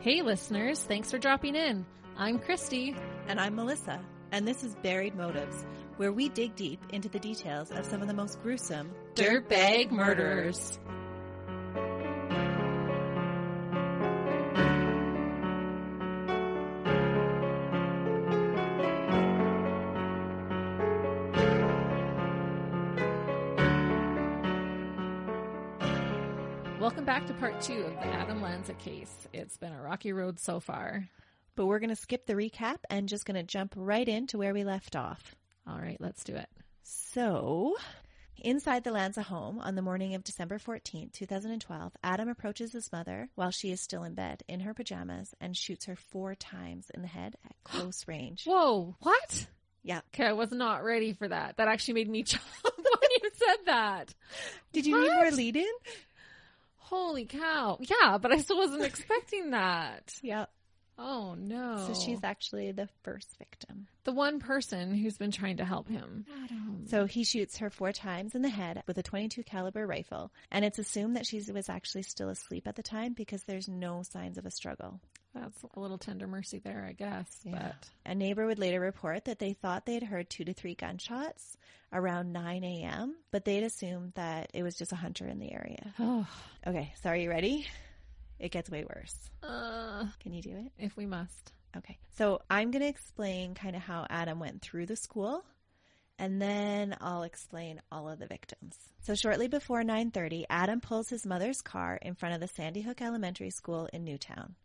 Hey listeners, thanks for dropping in. I'm Christy. And I'm Melissa, and this is Buried Motives, where we dig deep into the details of some of the most gruesome Dirtbag murderers. Welcome back to part 2 of the Adam Lanza case. It's been a rocky road so far. But we're going to skip the recap and just going to jump right into where we left off. All right, let's do it. So, inside the Lanza home on the morning of December 14th, 2012, Adam approaches his mother while she is still in bed in her pajamas and shoots her 4 times in the head at close range. Whoa, what? Yeah. Okay, I was not ready for that. That actually made me jump when you said that. Did you need more lead in? Holy cow. Yeah, but I still wasn't expecting that. Yeah. Oh, no. So she's actually the first victim. The one person who's been trying to help him. Adam. So he shoots her 4 times in the head with a .22 caliber rifle. And it's assumed that she was actually still asleep at the time because there's no signs of a struggle. That's a little tender mercy there, I guess. Yeah. But a neighbor would later report that they thought they had heard 2 to 3 gunshots around 9 a.m., but they'd assumed that it was just a hunter in the area. Oh. Okay, so are you ready? It gets way worse. Can you do it? If we must. Okay, so I'm going to explain kind of how Adam went through the school, and then I'll explain all of the victims. So shortly before 9:30, Adam pulls his mother's car in front of the Sandy Hook Elementary School in Newtown.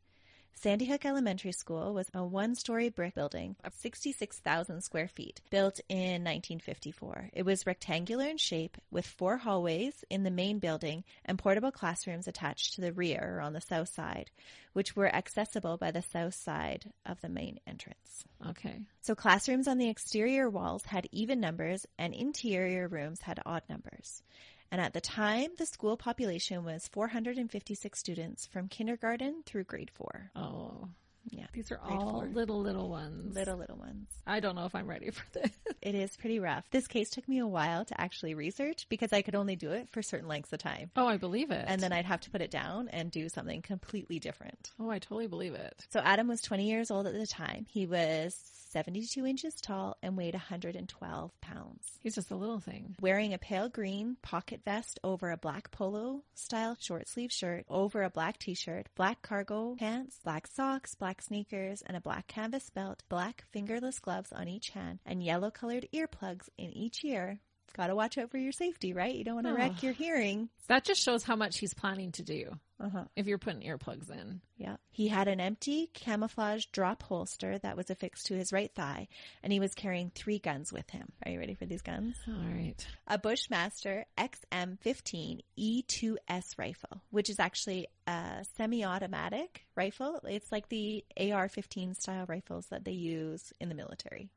Sandy Hook Elementary School was a 1-story brick building of 66,000 square feet, built in 1954. It was rectangular in shape with 4 hallways in the main building and portable classrooms attached to the rear or on the south side, which were accessible by the south side of the main entrance. Okay. So classrooms on the exterior walls had even numbers and interior rooms had odd numbers. And at the time, the school population was 456 students from kindergarten through grade 4. Oh. Yeah. These are all little ones. Little ones. I don't know if I'm ready for this. It is pretty rough. This case took me a while to actually research because I could only do it for certain lengths of time. Oh, I believe it. And then I'd have to put it down and do something completely different. Oh, I totally believe it. So Adam was 20 years old at the time. He was 72 inches tall and weighed 112 pounds. He's just a little thing. Wearing a pale green pocket vest over a black polo style short sleeve shirt, over a black t-shirt, black cargo pants, black socks, black sneakers, and a black canvas belt, black fingerless gloves on each hand, and yellow colored earplugs in each ear. Gotta watch out for your safety, right? You don't want to wreck your hearing. That just shows how much he's planning to do. Uh-huh. If you're putting earplugs in. Yeah. He had an empty camouflage drop holster that was affixed to his right thigh, and he was carrying 3 guns with him. Are you ready for these guns? All right. A Bushmaster XM15 E2S rifle, which is actually a semi-automatic rifle. It's like the AR-15 style rifles that they use in the military.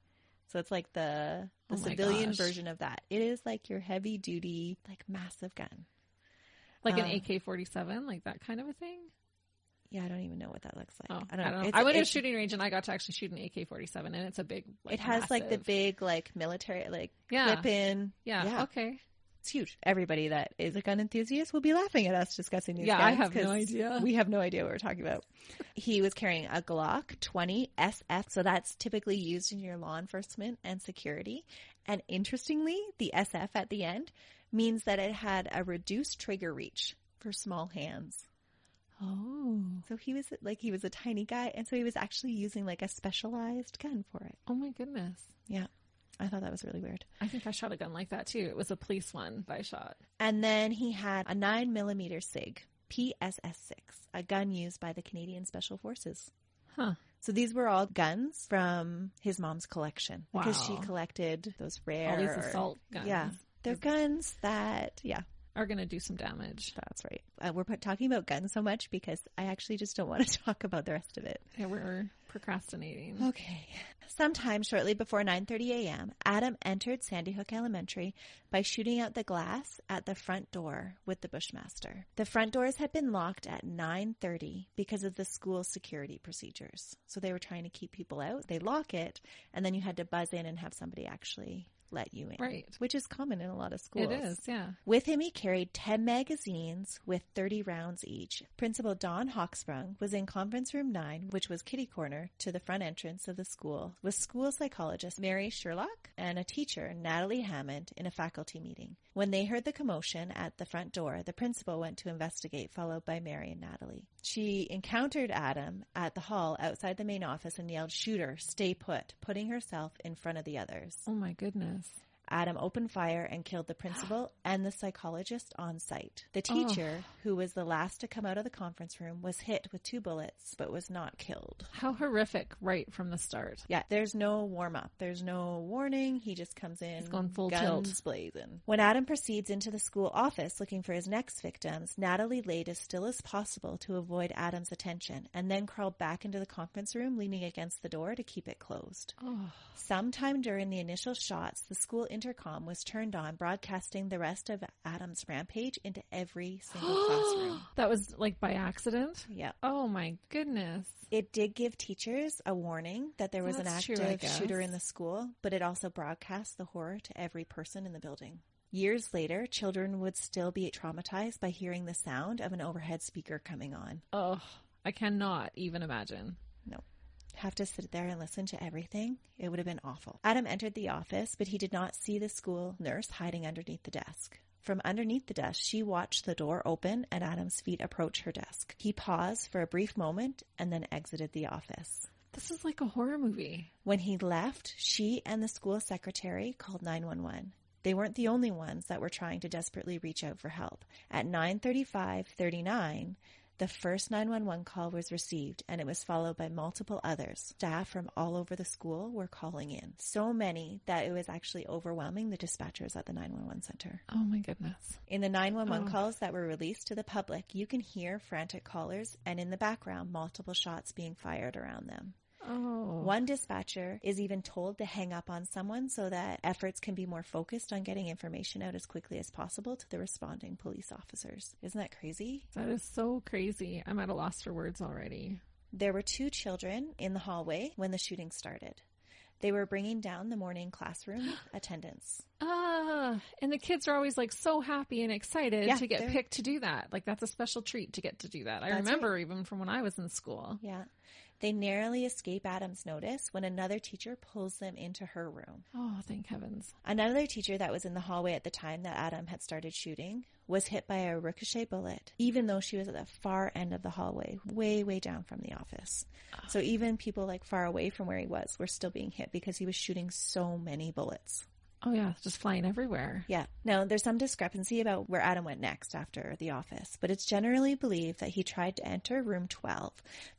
So it's like the civilian version of that. It is like your heavy duty, like massive gun. Like an AK-47, like that kind of a thing? Yeah, I don't even know what that looks like. Oh, I don't know. I went to a shooting range and I got to actually shoot an AK-47 and it's a big, like, it has massive. like the big, like military, like clip in. Yeah. Okay. It's huge. Everybody that is a gun enthusiast will be laughing at us discussing these guns. I have no idea. We have no idea what we're talking about. He was carrying a Glock 20 SF, so that's typically used in your law enforcement and security. And interestingly, the SF at the end means that it had a reduced trigger reach for small hands. Oh. So he was a tiny guy, and so he was actually using like a specialized gun for it. Oh my goodness. Yeah. I thought that was really weird. I think I shot a gun like that too. It was a police one that I shot. And then he had a 9mm SIG, PSS-6, a gun used by the Canadian Special Forces. Huh. So these were all guns from his mom's collection. Wow. Because she collected those rare... All these assault guns. Yeah. They're guns that, are going to do some damage. That's right. We're talking about guns so much because I actually just don't want to talk about the rest of it. Yeah, we're procrastinating. Okay. Sometime shortly before 9:30 a.m., Adam entered Sandy Hook Elementary by shooting out the glass at the front door with the Bushmaster. The front doors had been locked at 9:30 because of the school's security procedures. So they were trying to keep people out. They lock it, and then you had to buzz in and have somebody actually let you in. Right. Which is common in a lot of schools. It is, yeah. With him, he carried 10 magazines with 30 rounds each. Principal Don Hawksprung was in Conference Room 9, which was kitty corner to the front entrance of the school, with school psychologist Mary Sherlock and a teacher, Natalie Hammond, in a faculty meeting. When they heard the commotion at the front door, the principal went to investigate, followed by Mary and Natalie. She encountered Adam at the hall outside the main office and yelled, "Shooter, stay put," putting herself in front of the others. Oh my goodness. Adam opened fire and killed the principal and the psychologist on site. The teacher, who was the last to come out of the conference room, was hit with 2 bullets, but was not killed. How horrific right from the start. Yeah, there's no warm-up. There's no warning. He just comes in, He's going full guns tilt. blazing. When Adam proceeds into the school office looking for his next victims, Natalie laid as still as possible to avoid Adam's attention and then crawled back into the conference room, leaning against the door to keep it closed. Oh. Sometime during the initial shots, the school intercom was turned on, broadcasting the rest of Adam's rampage into every single classroom. That was like by accident? Yeah. Oh my goodness. It did give teachers a warning that there was an That's true, I active guess. shooter in the school, but it also broadcast the horror to every person in the building. Years later, children would still be traumatized by hearing the sound of an overhead speaker coming on. Oh, I cannot even imagine. No. Have to sit there and listen to everything. It would have been awful. Adam entered the office, but he did not see the school nurse hiding underneath the desk. From underneath the desk, she watched the door open and Adam's feet approach her desk. He paused for a brief moment and then exited the office. This is like a horror movie. When he left, she and the school secretary called 911. They weren't the only ones that were trying to desperately reach out for help. At 9:35:39, the first 911 call was received, and it was followed by multiple others. Staff from all over the school were calling in. So many that it was actually overwhelming the dispatchers at the 911 center. Oh my goodness. In the 911 calls that were released to the public, you can hear frantic callers, and in the background, multiple shots being fired around them. Oh. One dispatcher is even told to hang up on someone so that efforts can be more focused on getting information out as quickly as possible to the responding police officers. Isn't that crazy? That is so crazy. I'm at a loss for words already. There were 2 children in the hallway when the shooting started. They were bringing down the morning classroom attendance. And the kids are always like so happy and excited Yeah, to get they're- picked to do that. Like that's a special treat to get to do that. I That's remember even from when I was in school. Yeah. They narrowly escape Adam's notice when another teacher pulls them into her room. Oh, thank heavens. Another teacher that was in the hallway at the time that Adam had started shooting was hit by a ricochet bullet, even though she was at the far end of the hallway, way, way down from the office. So even people like far away from where he was were still being hit because he was shooting so many bullets. Oh yeah, just flying everywhere. Yeah. Now, there's some discrepancy about where Adam went next after the office, but it's generally believed that he tried to enter room 12,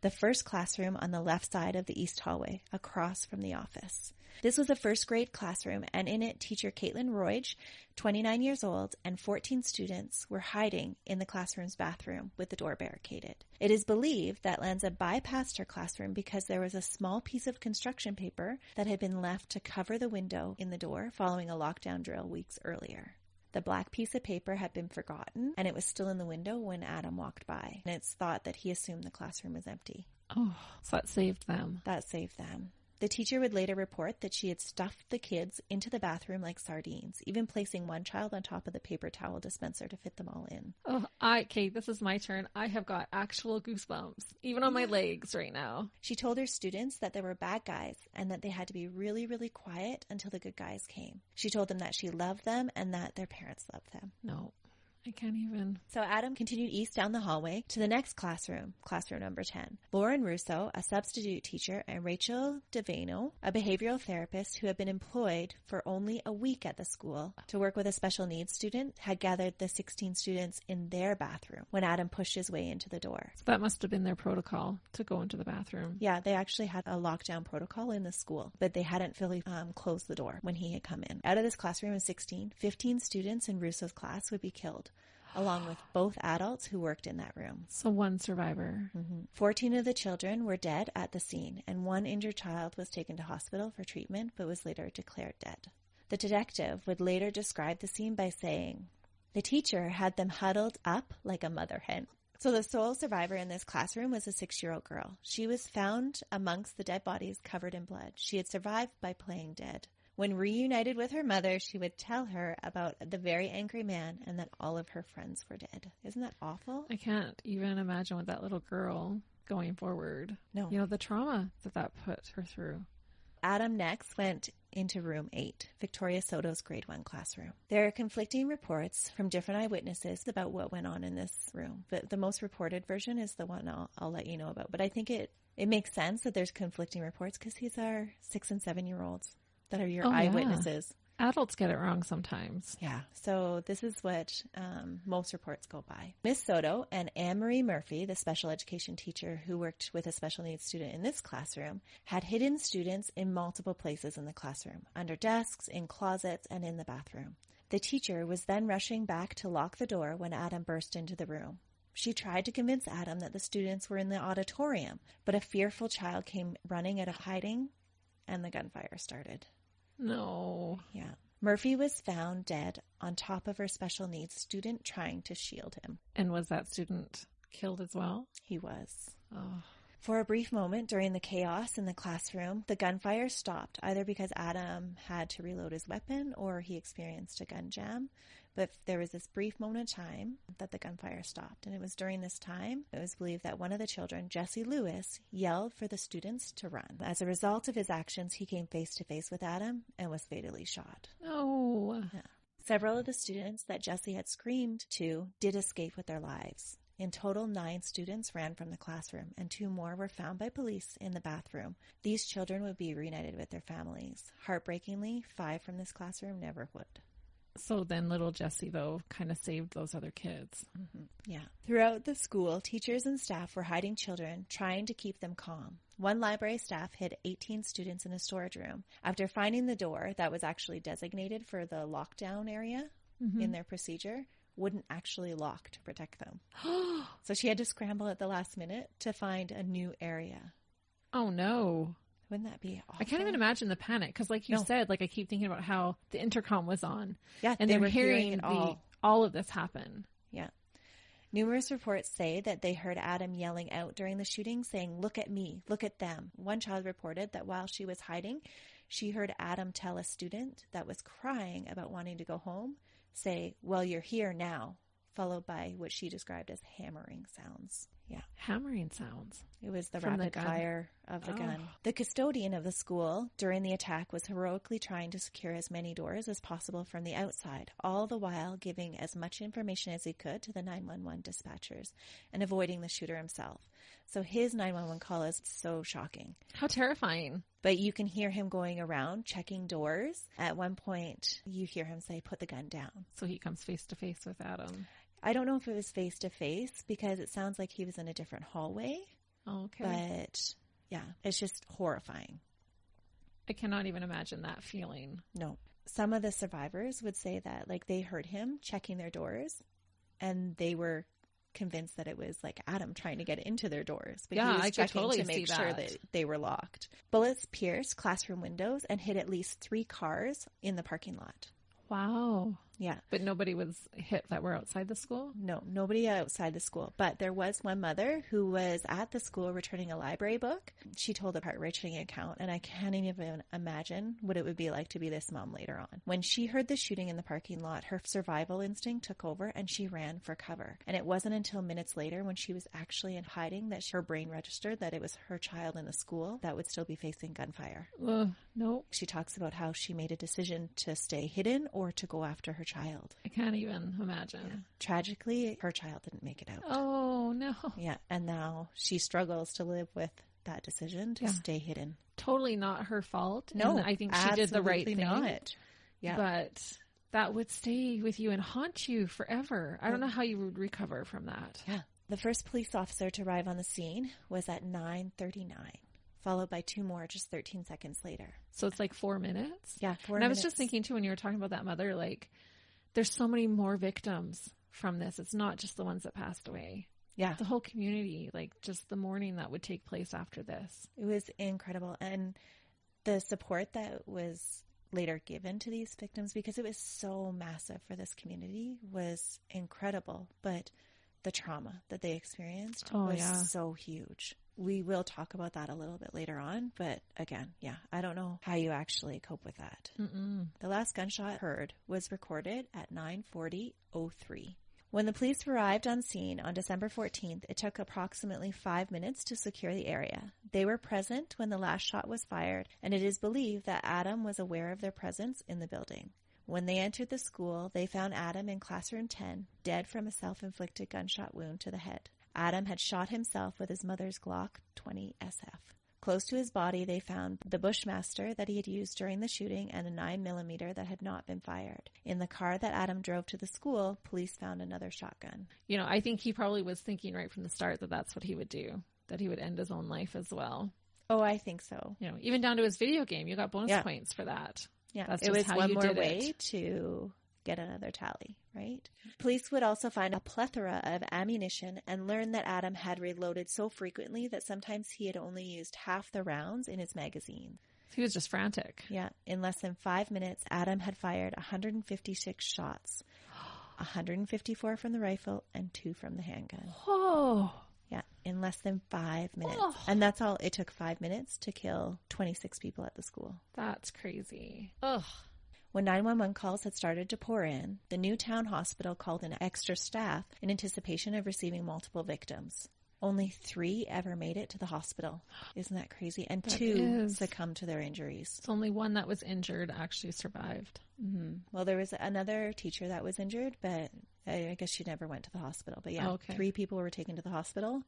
the first classroom on the left side of the east hallway, across from the office. This was a first grade classroom, and in it, teacher Caitlin Roig, 29 years old, and 14 students were hiding in the classroom's bathroom with the door barricaded. It is believed that Lanza bypassed her classroom because there was a small piece of construction paper that had been left to cover the window in the door following a lockdown drill weeks earlier. The black piece of paper had been forgotten, and it was still in the window when Adam walked by, and it's thought that he assumed the classroom was empty. Oh, so that saved them. That saved them. The teacher would later report that she had stuffed the kids into the bathroom like sardines, even placing one child on top of the paper towel dispenser to fit them all in. Oh, okay, this is my turn. I have got actual goosebumps, even on my legs right now. She told her students that there were bad guys and that they had to be really, really quiet until the good guys came. She told them that she loved them and that their parents loved them. No, I can't even. So Adam continued east down the hallway to the next classroom, classroom number 10. Lauren Russo, a substitute teacher, and Rachel Devano, a behavioral therapist who had been employed for only a week at the school to work with a special needs student, had gathered the 16 students in their bathroom when Adam pushed his way into the door. So that must have been their protocol to go into the bathroom. Yeah, they actually had a lockdown protocol in the school, but they hadn't fully closed the door when he had come in. Out of this classroom of 16, 15 students in Russo's class would be killed, along with both adults who worked in that room. So one survivor. 14 of the children were dead at the scene, and one injured child was taken to hospital for treatment but was later declared dead. The detective would later describe the scene by saying, "The teacher had them huddled up like a mother hen." So the sole survivor in this classroom was a 6-year-old girl. She was found amongst the dead bodies covered in blood. She had survived by playing dead. When reunited with her mother, she would tell her about the very angry man and that all of her friends were dead. Isn't that awful? I can't even imagine with that little girl going forward. No. You know, the trauma that put her through. Adam next went into room 8, Victoria Soto's grade 1 classroom. There are conflicting reports from different eyewitnesses about what went on in this room. But the most reported version is the one I'll let you know about. But I think it makes sense that there's conflicting reports because these are 6 and 7-year-olds that are your eyewitnesses. Adults get it wrong sometimes. Yeah. So this is what most reports go by. Miss Soto and Anne-Marie Murphy, the special education teacher who worked with a special needs student in this classroom, had hidden students in multiple places in the classroom, under desks, in closets, and in the bathroom. The teacher was then rushing back to lock the door when Adam burst into the room. She tried to convince Adam that the students were in the auditorium, but a fearful child came running out of hiding, and the gunfire started. No. Yeah. Murphy was found dead on top of her special needs student trying to shield him. And was that student killed as well? He was. Oh. For a brief moment during the chaos in the classroom, the gunfire stopped, either because Adam had to reload his weapon or he experienced a gun jam. But there was this brief moment of time that the gunfire stopped. And it was during this time, it was believed that one of the children, Jesse Lewis, yelled for the students to run. As a result of his actions, he came face to face with Adam and was fatally shot. No. Yeah. Several of the students that Jesse had screamed to did escape with their lives. In total, 9 students ran from the classroom, and 2 more were found by police in the bathroom. These children would be reunited with their families. Heartbreakingly, 5 from this classroom never would. So then little Jessie, though, kind of saved those other kids. Mm-hmm. Yeah. Throughout the school, teachers and staff were hiding children, trying to keep them calm. One library staff hid 18 students in a storage room. After finding the door that was actually designated for the lockdown area in their procedure, wouldn't actually lock to protect them. So she had to scramble at the last minute to find a new area. Oh, no. Wouldn't that be awful? I can't even imagine the panic because, like you said, like I keep thinking about how the intercom was on. Yeah, and they they were were hearing all of this happen. Yeah. Numerous reports say that they heard Adam yelling out during the shooting, saying, "Look at me, look at them." One child reported that while she was hiding, she heard Adam tell a student that was crying about wanting to go home, say, "Well, you're here now," followed by what she described as hammering sounds. Yeah. Hammering sounds. It was the From the rapid gun. fire of the gun. The custodian of the school during the attack was heroically trying to secure as many doors as possible from the outside, all the while giving as much information as he could to the 911 dispatchers and avoiding the shooter himself. So his 911 call is so shocking. How terrifying. But you can hear him going around checking doors. At one point, you hear him say, "Put the gun down." So he comes face to face with Adam. I don't know if it was face to face because it sounds like he was in a different hallway. Oh, okay. But yeah, it's just horrifying. I cannot even imagine that feeling. No. Some of the survivors would say that like they heard him checking their doors and they were convinced that it was like Adam trying to get into their doors. But Yeah, he was I could checking totally to make see sure that. that they were locked. Bullets pierced classroom windows and hit at least 3 cars in the parking lot. Wow. Yeah. But nobody was hit that were outside the school? No, nobody outside the school. But there was one mother who was at the school returning a library book. She told a heart-wrenching account, and I can't even imagine what it would be like to be this mom later on. When she heard the shooting in the parking lot, her survival instinct took over, and she ran for cover. And it wasn't until minutes later when she was actually in hiding that her brain registered that it was her child in the school that would still be facing gunfire. No. She talks about how she made a decision to stay hidden or to go after her child. I can't even imagine. Yeah. Tragically, her child didn't make it out. Oh, no. Yeah, and now she struggles to live with that decision to stay hidden. Totally not her fault. No, and I think she did the right thing. Not. Yeah. But that would stay with you and haunt you forever. I don't know how you would recover from that. Yeah. The first police officer to arrive on the scene was at 9:39, followed by 2 more just 13 seconds later. So it's like 4 minutes? Yeah, 4 minutes. And I was just thinking, too, when you were talking about that mother, like, there's so many more victims from this. It's not just the ones that passed away. Yeah. The whole community, like, just the mourning that would take place after this. It was incredible. And the support that was later given to these victims, because it was so massive for this community, was incredible. But the trauma that they experienced was so huge. We will talk about that a little bit later on. But again, yeah, I don't know how you actually cope with that. The last gunshot heard was recorded at 9:40:03. When the police arrived on scene on December 14th, it took approximately 5 minutes to secure the area. They were present when the last shot was fired, and it is believed that Adam was aware of their presence in the building. When they entered the school, they found Adam in classroom 10, dead from a self-inflicted gunshot wound to the head. Adam had shot himself with his mother's Glock 20 SF. Close to his body, they found the Bushmaster that he had used during the shooting and a 9mm that had not been fired. In the car that Adam drove to the school, police found another shotgun. You know, I think he probably was thinking right from the start that that's what he would do, that he would end his own life as well. Oh, I think so. You know, even down to his video game, you got bonus points for that. Yeah, that's it just was how one you more did way it. to get another tally, right? Police would also find a plethora of ammunition and learn that Adam had reloaded so frequently that sometimes he had only used half the rounds in his magazine. He was just frantic. Yeah, in less than 5 minutes, Adam had fired 156 shots, 154 from the rifle and 2 from the handgun. Oh, Yeah, in less than 5 minutes. Oh. And that's all. It took 5 minutes to kill 26 people at the school. that's crazy. Ugh. When 911 calls had started to pour in, the Newtown Hospital called in extra staff in anticipation of receiving multiple victims. Only 3 ever made it to the hospital. Isn't that crazy? And That 2 is. succumbed to their injuries. It's only one that was injured actually survived. Well, there was another teacher that was injured, but I guess she never went to the hospital. But yeah, Okay. 3 people were taken to the hospital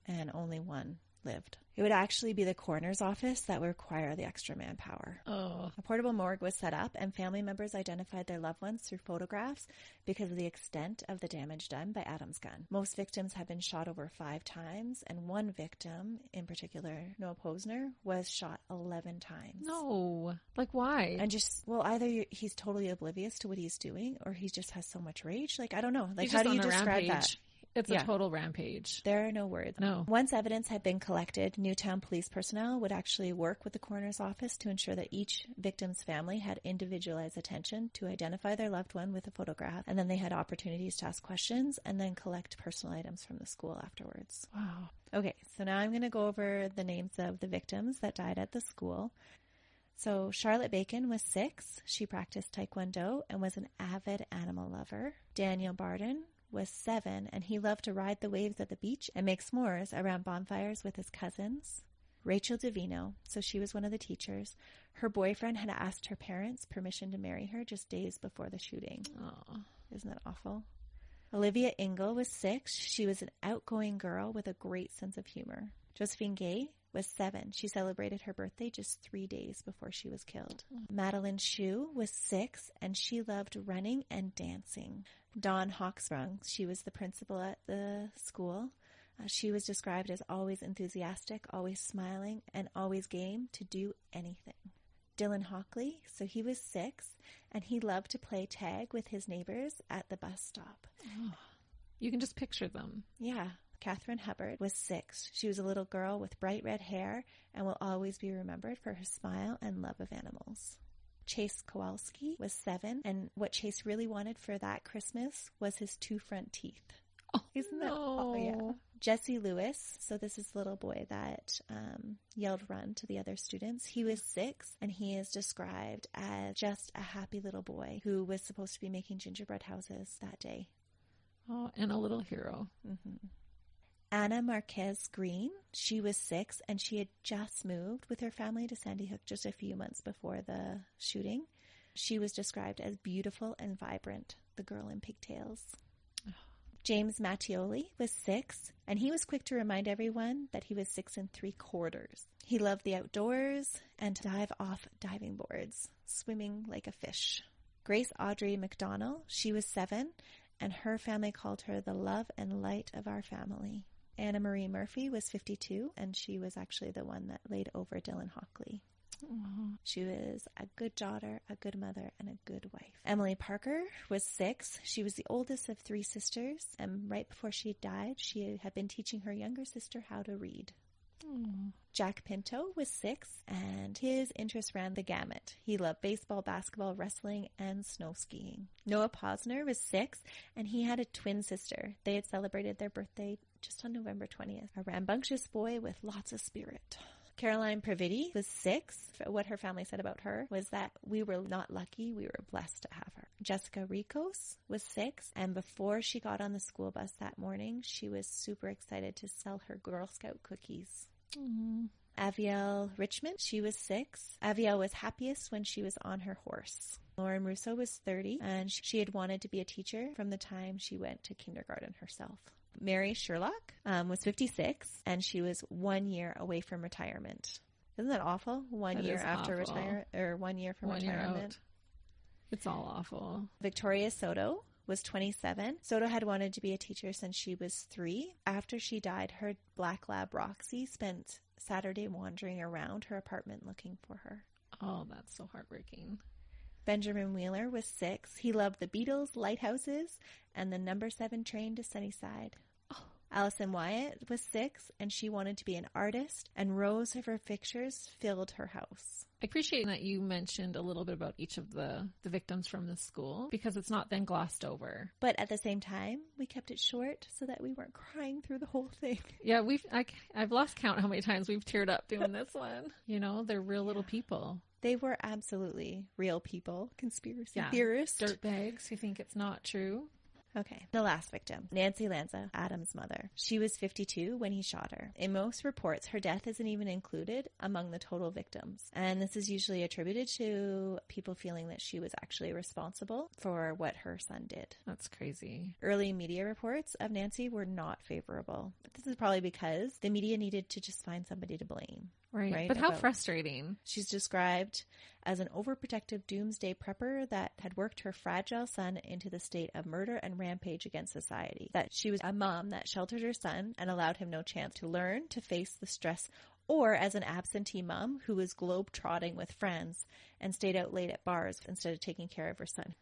and only 1 lived. It would actually be the coroner's office that would require the extra manpower. Oh, A portable morgue was set up, and family members identified their loved ones through photographs because of the extent of the damage done by Adam's gun. Most victims had been shot over 5 times, and one victim, in particular, Noah Posner, was shot 11 times. no. Like, why? And just, well, either he's totally oblivious to what he's doing, or he just has so much rage. Like, I don't know. Like, He's how just do you on a describe rampage. that? It's Yeah. a total rampage. There are no words. No. Once evidence had been collected, Newtown police personnel would actually work with the coroner's office to ensure that each victim's family had individualized attention to identify their loved one with a photograph, and then they had opportunities to ask questions and then collect personal items from the school afterwards. Wow. Okay, so now I'm going to go over the names of the victims that died at the school. So Charlotte Bacon was 6. She practiced Taekwondo and was an avid animal lover. Daniel Barden was 7, and he loved to ride the waves at the beach and make s'mores around bonfires with his cousins. Rachel Davino, so she was one of the teachers. Her boyfriend had asked her parents permission to marry her just days before the shooting. Oh. Isn't that awful? Olivia Ingle was 6. She was an outgoing girl with a great sense of humor. Josephine Gay was 7. She celebrated her birthday just 3 days before she was killed. Madeline Shue was 6, and she loved running and dancing. Dawn Hawksprung, she was the principal at the school. She was described as always enthusiastic, always smiling, and always game to do anything. Dylan Hockley, so he was 6, and he loved to play tag with his neighbors at the bus stop. Oh. You can just picture them. Yeah. Catherine Hubbard was 6. She was a little girl with bright red hair and will always be remembered for her smile and love of animals. Chase Kowalski was 7, and what Chase really wanted for that Christmas was his 2 front teeth. Oh, Isn't that? no. Oh, yeah. Jesse Lewis, so this is the little boy that yelled run to the other students. He was 6, and he is described as just a happy little boy who was supposed to be making gingerbread houses that day. Oh, and a little hero. Mm-hmm. Anna Marquez Green, she was 6, and she had just moved with her family to Sandy Hook just a few months before the shooting. She was described as beautiful and vibrant, the girl in pigtails. James Mattioli was 6, and he was quick to remind everyone that he was 6 3/4. He loved the outdoors and to dive off diving boards, swimming like a fish. Grace Audrey McDonnell, she was 7, and her family called her the love and light of our family. Anna Marie Murphy was 52, and she was actually the one that laid over Dylan Hockley. Oh. She was a good daughter, a good mother, and a good wife. Emily Parker was 6. She was the oldest of 3 sisters, and right before she died, she had been teaching her younger sister how to read. Oh. Jack Pinto was 6, and his interests ran the gamut. He loved baseball, basketball, wrestling, and snow skiing. Noah Posner was 6, and he had a twin sister. They had celebrated their birthday just on November 20th. A rambunctious boy with lots of spirit. Caroline Praviti was 6. What her family said about her was that we were not lucky, we were blessed to have her. Jessica Ricos was 6, and before she got on the school bus that morning, she was super excited to sell her Girl Scout cookies. Mm-hmm. Avielle Richmond, she was 6. Avielle was happiest when she was on her horse. Lauren Russo was 30, and she had wanted to be a teacher from the time she went to kindergarten herself. Mary Sherlock was 56, and she was 1 year away from retirement. Isn't that awful? 1 year after retirement, or 1 year from retirement. It's all awful. Victoria Soto was 27. Soto had wanted to be a teacher since she was 3. After she died, her black lab Roxy spent Saturday wandering around her apartment looking for her. Oh, that's so heartbreaking. Benjamin Wheeler was 6. He loved the Beatles, lighthouses, and the number 7 train to Sunnyside. Oh. Allison Wyatt was 6, and she wanted to be an artist, and rows of her pictures filled her house. I appreciate that you mentioned a little bit about each of the victims from the school, because it's not then glossed over. But at the same time, we kept it short so that we weren't crying through the whole thing. Yeah, I've lost count how many times we've teared up doing this one. You know, they're real little people. They were absolutely real people, conspiracy theorists. Dirtbags who think it's not true. Okay, the last victim, Nancy Lanza, Adam's mother. She was 52 when he shot her. In most reports, her death isn't even included among the total victims. And this is usually attributed to people feeling that she was actually responsible for what her son did. That's crazy. Early media reports of Nancy were not favorable. This is probably because the media needed to just find somebody to blame. Right. But how frustrating. She's described as an overprotective doomsday prepper that had worked her fragile son into the state of murder and rampage against society. That she was a mom that sheltered her son and allowed him no chance to learn, to face the stress, or as an absentee mom who was globe-trotting with friends and stayed out late at bars instead of taking care of her son.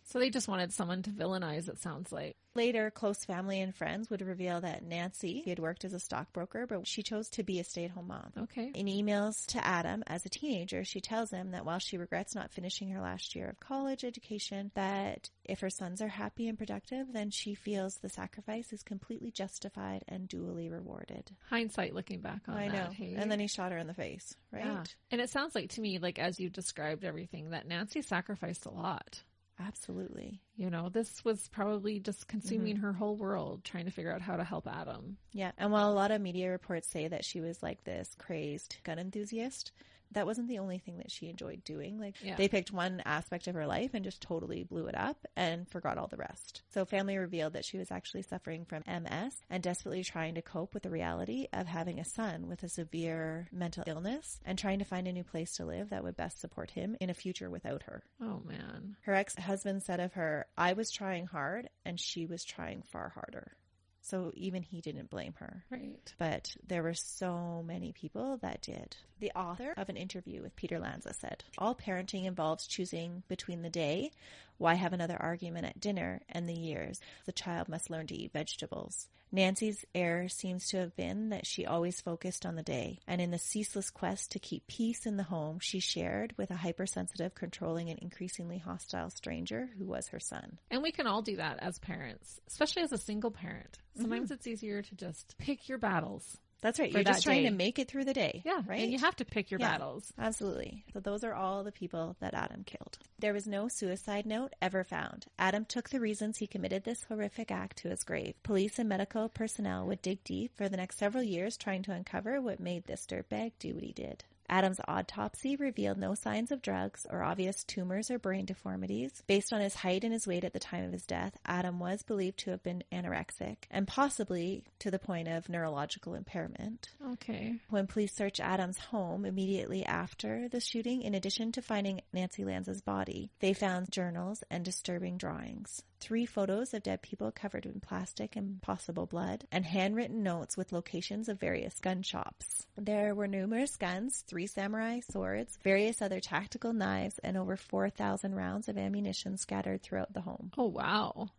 So they just wanted someone to villainize, it sounds like. Later, close family and friends would reveal that Nancy had worked as a stockbroker, but she chose to be a stay-at-home mom. Okay. In emails to Adam as a teenager, she tells him that while she regrets not finishing her last year of college education, that if her sons are happy and productive, then she feels the sacrifice is completely justified and duly rewarded. Hindsight looking back on that. I know. Hey? And then he shot her in the face, right? Yeah. And it sounds like to me, like as you described everything, that Nancy sacrificed a lot. Absolutely. You know, this was probably just consuming her whole world, trying to figure out how to help Adam. Yeah. And while a lot of media reports say that she was like this crazed gun enthusiast, that wasn't the only thing that she enjoyed doing. Like they picked one aspect of her life and just totally blew it up and forgot all the rest. So family revealed that she was actually suffering from MS and desperately trying to cope with the reality of having a son with a severe mental illness and trying to find a new place to live that would best support him in a future without her. Oh, man. Her ex-husband said of her, "I was trying hard and she was trying far harder." So even he didn't blame her. Right. But there were so many people that did. The author of an interview with Peter Lanza said, "All parenting involves choosing between the day, why have another argument at dinner, and the years. The child must learn to eat vegetables." Nancy's error seems to have been that she always focused on the day, and in the ceaseless quest to keep peace in the home she shared with a hypersensitive, controlling, and increasingly hostile stranger who was her son. And we can all do that as parents, especially as a single parent. Sometimes it's easier to just pick your battles. That's right. You're just trying to make it through the day. Yeah, right? And you have to pick your battles. Absolutely. So those are all the people that Adam killed. There was no suicide note ever found. Adam took the reasons he committed this horrific act to his grave. Police and medical personnel would dig deep for the next several years trying to uncover what made this dirtbag do what he did. Adam's autopsy revealed no signs of drugs or obvious tumors or brain deformities. Based on his height and his weight at the time of his death, Adam was believed to have been anorexic and possibly to the point of neurological impairment. Okay. When police searched Adam's home immediately after the shooting, in addition to finding Nancy Lanza's body, they found journals and disturbing drawings. 3 photos of dead people covered in plastic and possible blood, and handwritten notes with locations of various gun shops. There were numerous guns, 3 samurai swords, various other tactical knives, and over 4,000 rounds of ammunition scattered throughout the home. Oh, wow.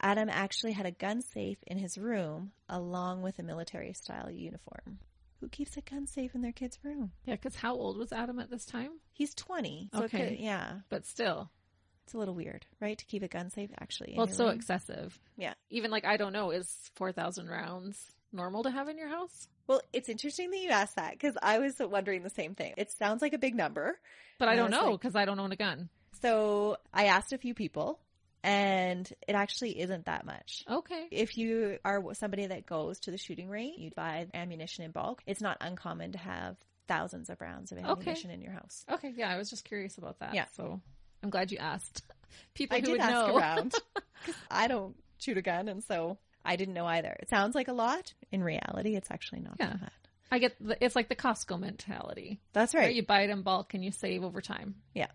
Adam actually had a gun safe in his room, along with a military-style uniform. Who keeps a gun safe in their kid's room? Yeah, because how old was Adam at this time? He's 20. So okay. yeah. But still. It's a little weird, right? To keep a gun safe, actually. Well, it's so excessive. Yeah. Even like, I don't know, is 4,000 rounds normal to have in your house? Well, it's interesting that you asked that because I was wondering the same thing. It sounds like a big number. But I don't know because I don't own a gun. So I asked a few people and it actually isn't that much. Okay. If you are somebody that goes to the shooting range, you buy ammunition in bulk. It's not uncommon to have thousands of rounds of ammunition in your house. Okay. Yeah. I was just curious about that. Yeah. So I'm glad you asked. People I who did would ask know. around because I don't shoot a gun. And so I didn't know either. It sounds like a lot. In reality, it's actually not that bad. I get it's like the Costco mentality. That's right. You buy it in bulk and you save over time. Yeah.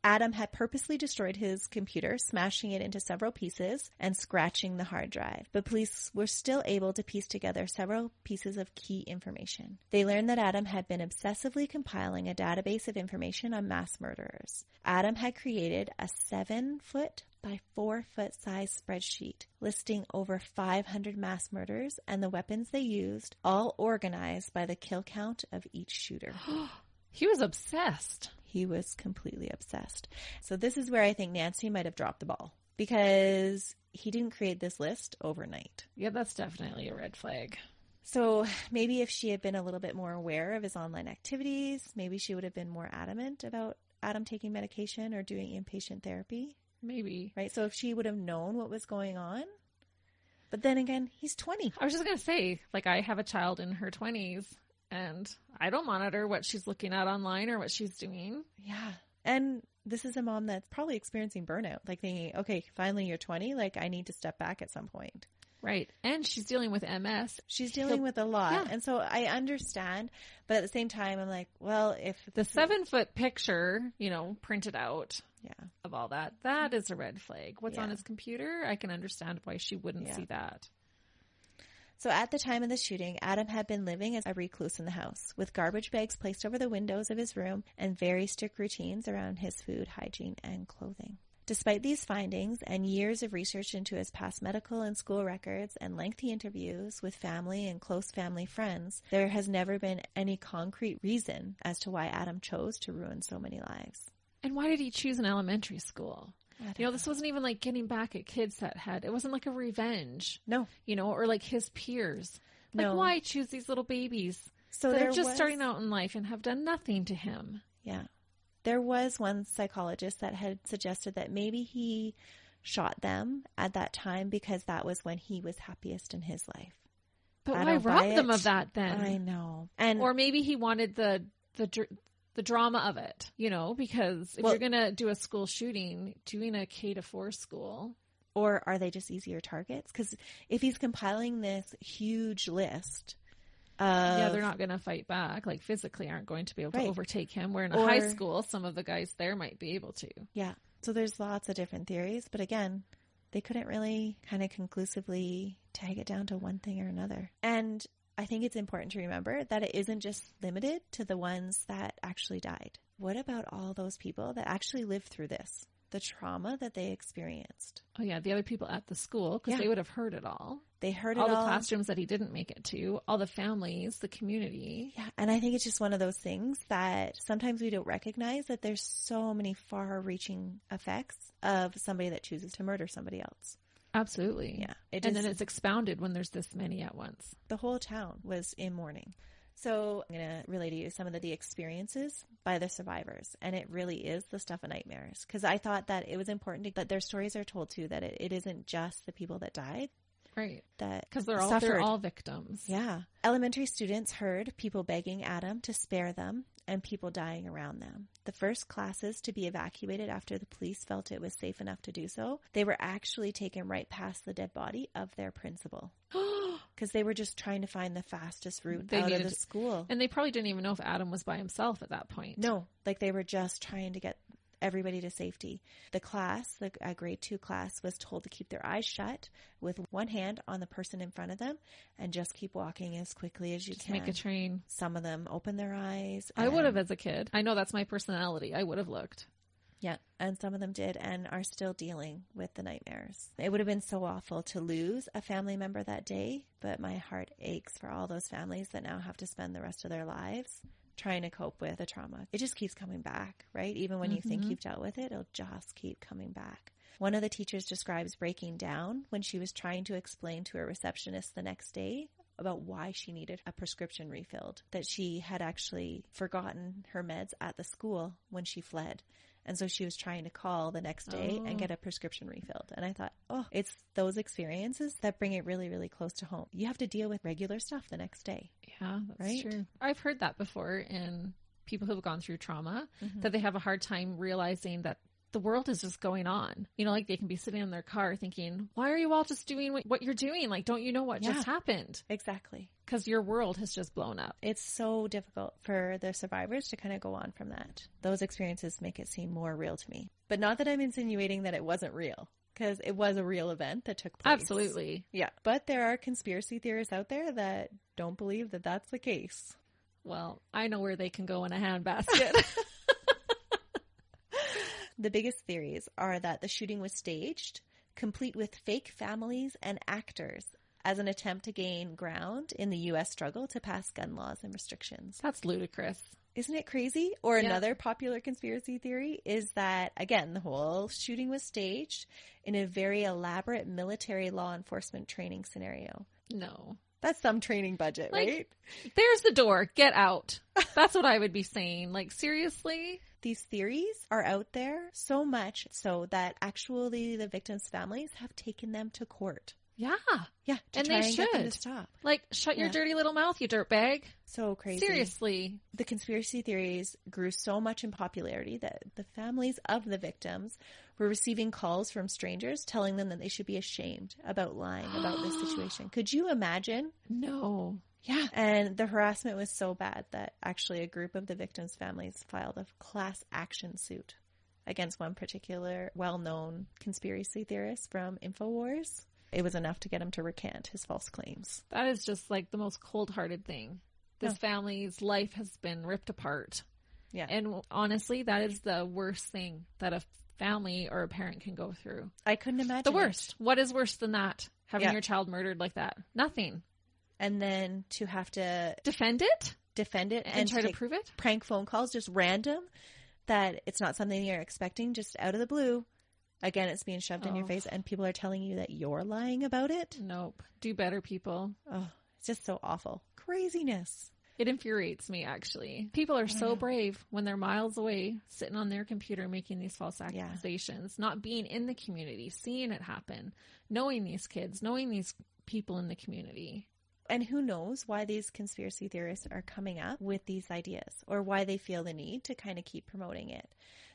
Adam had purposely destroyed his computer, smashing it into several pieces and scratching the hard drive. But police were still able to piece together several pieces of key information. They learned that Adam had been obsessively compiling a database of information on mass murderers. Adam had created a 7-foot by 4-foot size spreadsheet listing over 500 mass murders and the weapons they used, all organized by the kill count of each shooter. He was obsessed. He was completely obsessed. So this is where I think Nancy might have dropped the ball because he didn't create this list overnight. Yeah, that's definitely a red flag. So maybe if she had been a little bit more aware of his online activities, maybe she would have been more adamant about Adam taking medication or doing inpatient therapy. Maybe. Right? So if she would have known what was going on. But then again, he's 20. I was just going to say, like, I have a child in her 20s. And I don't monitor what she's looking at online or what she's doing. Yeah. And this is a mom that's probably experiencing burnout, like thinking, okay, finally you're 20. Like, I need to step back at some point. Right. And she's dealing with MS. She's dealing with a lot. Yeah. And so I understand. But at the same time, I'm like, well, if the 7-foot picture, printed out yeah, of all that, that is a red flag. What's on his computer? I can understand why she wouldn't see that. So at the time of the shooting, Adam had been living as a recluse in the house, with garbage bags placed over the windows of his room and very strict routines around his food, hygiene, and clothing. Despite these findings and years of research into his past medical and school records and lengthy interviews with family and close family friends, there has never been any concrete reason as to why Adam chose to ruin so many lives. And why did he choose an elementary school? This wasn't even like getting back at kids that it wasn't like a revenge. No. Or like his peers. Like, why choose these little babies that are just starting out in life and have done nothing to him? Yeah. There was one psychologist that had suggested that maybe he shot them at that time because that was when he was happiest in his life. But why rob them of that then? I know. Or maybe he wanted the drama of it, because if you're going to do a school shooting, doing a K-4 school. Or are they just easier targets? Because if he's compiling this huge list they're not going to fight back, like physically aren't going to be able to overtake him. Where in a high school, some of the guys there might be able to. Yeah. So there's lots of different theories. But again, they couldn't really kind of conclusively tag it down to one thing or another. And I think it's important to remember that it isn't just limited to the ones that actually died. What about all those people that actually lived through this? The trauma that they experienced. Oh, yeah. The other people at the school, because they would have heard it all. They heard it all. All the classrooms that he didn't make it to, all the families, the community. Yeah. And I think it's just one of those things that sometimes we don't recognize that there's so many far-reaching effects of somebody that chooses to murder somebody else. Absolutely. Yeah. And then it's expounded when there's this many at once. The whole town was in mourning. So I'm going to relay to you some of the experiences by the survivors. And it really is the stuff of nightmares. Because I thought that it was important that their stories are told too, that it isn't just the people that died. Right. Because they're all victims. Yeah. Elementary students heard people begging Adam to spare them and people dying around them. The first classes to be evacuated after the police felt it was safe enough to do so, they were actually taken right past the dead body of their principal. Because they were just trying to find the fastest route out of the school. And they probably didn't even know if Adam was by himself at that point. No. Like they were just trying to get everybody to safety. The class, a grade 2 class, was told to keep their eyes shut with one hand on the person in front of them and just keep walking as quickly as you can. Make a train. Some of them open their eyes. I would have as a kid. I know that's my personality. I would have looked. Yeah, and some of them did and are still dealing with the nightmares. It would have been so awful to lose a family member that day, but my heart aches for all those families that now have to spend the rest of their lives trying to cope with the trauma. It just keeps coming back, right? Even when you think you've dealt with it, it'll just keep coming back. One of the teachers describes breaking down when she was trying to explain to a receptionist the next day about why she needed a prescription refilled, that she had actually forgotten her meds at the school when she fled. And so she was trying to call the next day and get a prescription refilled. And I thought, it's those experiences that bring it really, really close to home. You have to deal with regular stuff the next day. Yeah, that's right? True. I've heard that before in people who have gone through trauma, that they have a hard time realizing that the world is just going on. You know, like they can be sitting in their car thinking, why are you all just doing what you're doing? Like, don't you know what just happened? Exactly. Because your world has just blown up. It's so difficult for the survivors to kind of go on from that. Those experiences make it seem more real to me. But not that I'm insinuating that it wasn't real, because it was a real event that took place. Absolutely. Yeah. But there are conspiracy theorists out there that don't believe that that's the case. Well, I know where they can go in a handbasket. The biggest theories are that the shooting was staged, complete with fake families and actors, as an attempt to gain ground in the U.S. struggle to pass gun laws and restrictions. That's ludicrous. Isn't it crazy? Or another popular conspiracy theory is that, again, the whole shooting was staged in a very elaborate military law enforcement training scenario. No. That's some training budget, right? There's the door. Get out. That's what I would be saying. Like, seriously? These theories are out there so much so that actually the victims' families have taken them to court. Yeah. Yeah. And they should. Get them to stop. Like, shut your dirty little mouth, you dirtbag. So crazy. Seriously. The conspiracy theories grew so much in popularity that the families of the victims were receiving calls from strangers telling them that they should be ashamed about lying about this situation. Could you imagine? No. Yeah. And the harassment was so bad that actually a group of the victims' families filed a class action suit against one particular well-known conspiracy theorist from InfoWars. It was enough to get him to recant his false claims. That is just like the most cold-hearted thing. This family's life has been ripped apart. Yeah. And honestly, that is the worst thing that a family or a parent can go through. I couldn't imagine the worst. What is worse than that? Having Yeah. your child murdered like that? Nothing. And then to have to Defend it and try to take prove it. prank phone calls, just random, that it's not something you're expecting, just out of the blue. Again, it's being shoved in your face and people are telling you that you're lying about it. Nope. Do better, people. Oh, it's just so awful. Craziness. It infuriates me, actually. People are so brave when they're miles away, sitting on their computer making these false accusations, not being in the community, seeing it happen, knowing these kids, knowing these people in the community. And who knows why these conspiracy theorists are coming up with these ideas or why they feel the need to kind of keep promoting it.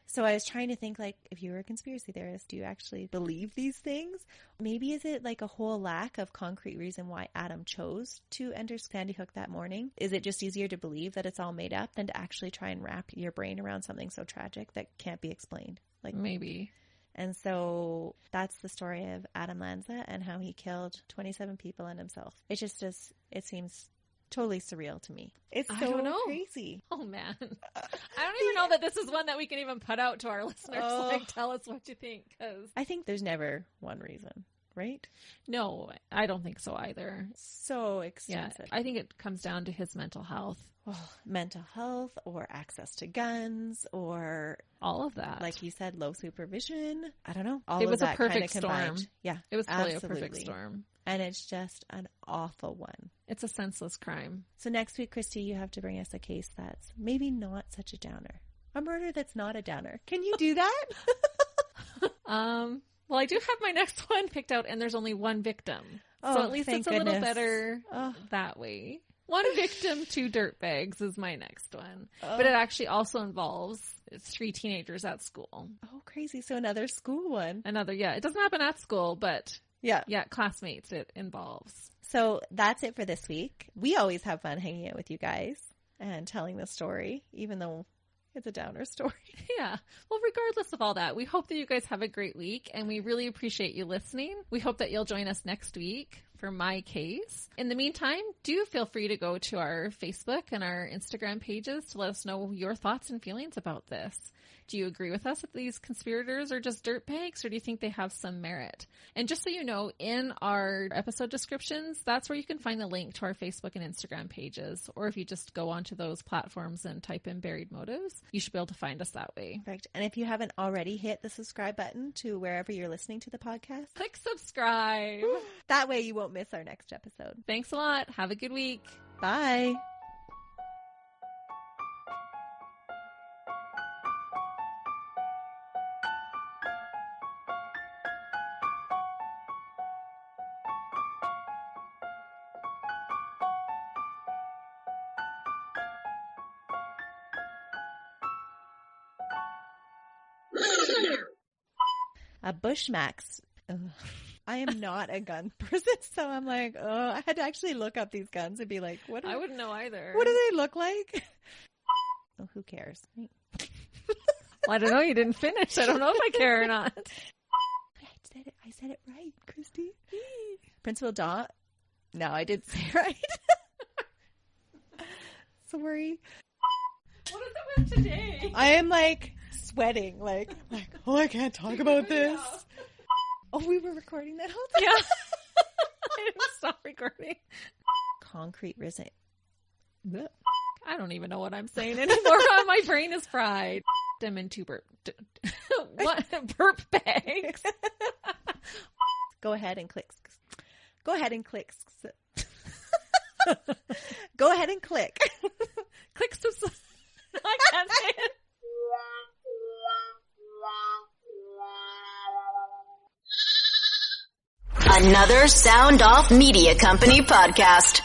So I was trying to think, like, if you were a conspiracy theorist, do you actually believe these things? Maybe is it like a whole lack of concrete reason why Adam chose to enter Sandy Hook that morning? Is it just easier to believe that it's all made up than to actually try and wrap your brain around something so tragic that can't be explained? Like Maybe. And so that's the story of Adam Lanza and how he killed 27 people and himself. It just does, it seems totally surreal to me. It's so I don't know. crazy. Oh, man. I don't even know that this is one that we can even put out to our listeners. Like, tell us what you think. Cause I think there's never one reason, right? No, I don't think so either. So extensive. Yeah, I think it comes down to his mental health. Oh, mental health or access to guns or all of that. Like you said, low supervision. I don't know. All it of was that a perfect kind of combined. storm. Yeah. It was really absolutely. a perfect storm. And it's just an awful one. It's a senseless crime. So next week, Christy, you have to bring us a case that's maybe not such a downer. A murder that's not a downer. Can you do that? Well, I do have my next one picked out, and there's only one victim. So at least it's a little better that way. One victim, 2 dirtbags is my next one. But it actually also involves 3 teenagers at school. Oh, crazy. So another school one. It doesn't happen at school, but yeah, classmates it involves. So that's it for this week. We always have fun hanging out with you guys and telling the story, even though it's a downer story. Yeah. Well, regardless of all that, we hope that you guys have a great week, and we really appreciate you listening. We hope that you'll join us next week for my case. In the meantime, do feel free to go to our Facebook and our Instagram pages to let us know your thoughts and feelings about this. Do you agree with us that these conspirators are just dirtbags, or do you think they have some merit? And just so you know, in our episode descriptions, that's where you can find the link to our Facebook and Instagram pages. Or if you just go onto those platforms and type in Buried Motives, you should be able to find us that way. Perfect. And if you haven't already hit the subscribe button to wherever you're listening to the podcast, click subscribe. That way you won't miss our next episode. Thanks a lot. Have a good week. Bye. A Bushmax. Ugh. I am not a gun person, so I'm like, oh, I had to actually look up these guns and be like, what? I wouldn't know either. What do they look like? Oh, who cares? Well, I don't know. You didn't finish. I don't know if I care or not. I said it right, Christy. Principal Dot. No, I did say it right. Sorry. What is it with today? I am like sweating, like, oh, I can't talk about this. Oh, we were recording that whole time? Yeah. I didn't stop recording. Concrete resin. I don't even know what I'm saying anymore. My brain is fried. Them in two burp. What? Burp bags. Go ahead and click. Go ahead and click. Go ahead and click. Click subscribe. I can't say it. Another Sound Off Media Company podcast.